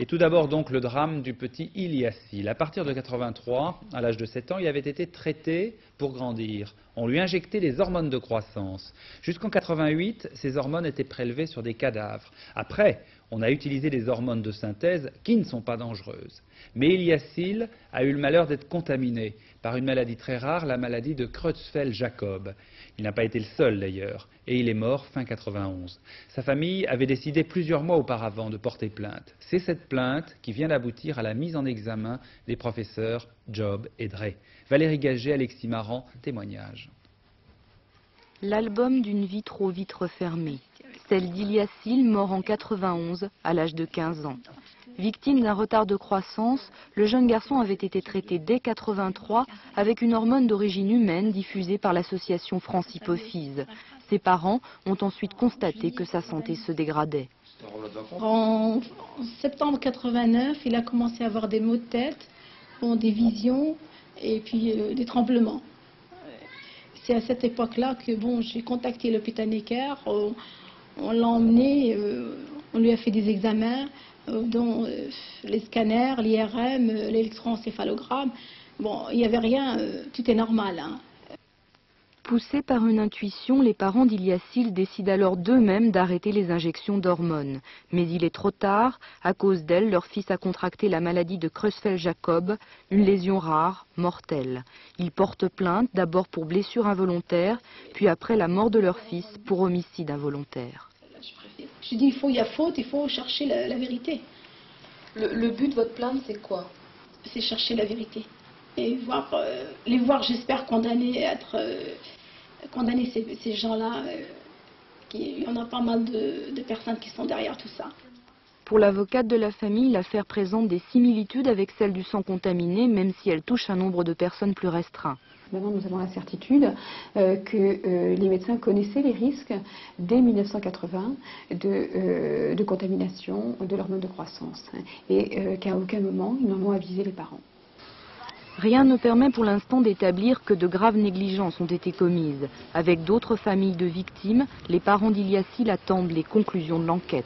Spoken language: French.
Et tout d'abord donc le drame du petit Iliassil. À partir de 83, à l'âge de 7 ans, il avait été traité pour grandir. On lui injectait des hormones de croissance. Jusqu'en 88, ces hormones étaient prélevées sur des cadavres. Après, on a utilisé des hormones de synthèse qui ne sont pas dangereuses. Mais Iliassil a eu le malheur d'être contaminé par une maladie très rare, la maladie de Creutzfeldt-Jakob. Il n'a pas été le seul d'ailleurs, et il est mort fin 91. Sa famille avait décidé plusieurs mois auparavant de porter plainte. C'est cette plainte qui vient d'aboutir à la mise en examen des professeurs Job et Dre. Valérie Gaget, Alexis Maran, témoignage. L'album d'une vie trop vite refermée. Celle d'Iliassil, mort en 91, à l'âge de 15 ans. Victime d'un retard de croissance, le jeune garçon avait été traité dès 83 avec une hormone d'origine humaine diffusée par l'association France Hypophyse. Ses parents ont ensuite constaté que sa santé se dégradait. En septembre 89, il a commencé à avoir des maux de tête, des visions et puis des tremblements. C'est à cette époque-là que j'ai contacté l'hôpital Necker, on l'a emmené, on lui a fait des examens, dont les scanners, l'IRM, l'électroencéphalogramme. Il n'y avait rien, tout est normal. Poussés par une intuition, les parents d'Iliassil décident alors d'eux-mêmes d'arrêter les injections d'hormones. Mais il est trop tard. À cause d'elle, leur fils a contracté la maladie de Creutzfeldt-Jakob, une lésion rare, mortelle. Ils portent plainte d'abord pour blessure involontaire, puis après la mort de leur fils pour homicide involontaire. Je dis, il y a faute, il faut chercher la vérité. Le but de votre plainte, c'est quoi? C'est chercher la vérité. Et les voir, j'espère, condamner ces gens-là. Il y en a pas mal de personnes qui sont derrière tout ça. Pour l'avocate de la famille, l'affaire présente des similitudes avec celle du sang contaminé, même si elle touche un nombre de personnes plus restreint. Maintenant, nous avons la certitude que les médecins connaissaient les risques dès 1980 de contamination de l'hormone de croissance et qu'à aucun moment ils n'en ont avisé les parents. Rien ne permet pour l'instant d'établir que de graves négligences ont été commises. Avec d'autres familles de victimes, les parents d'Iliassil attendent les conclusions de l'enquête.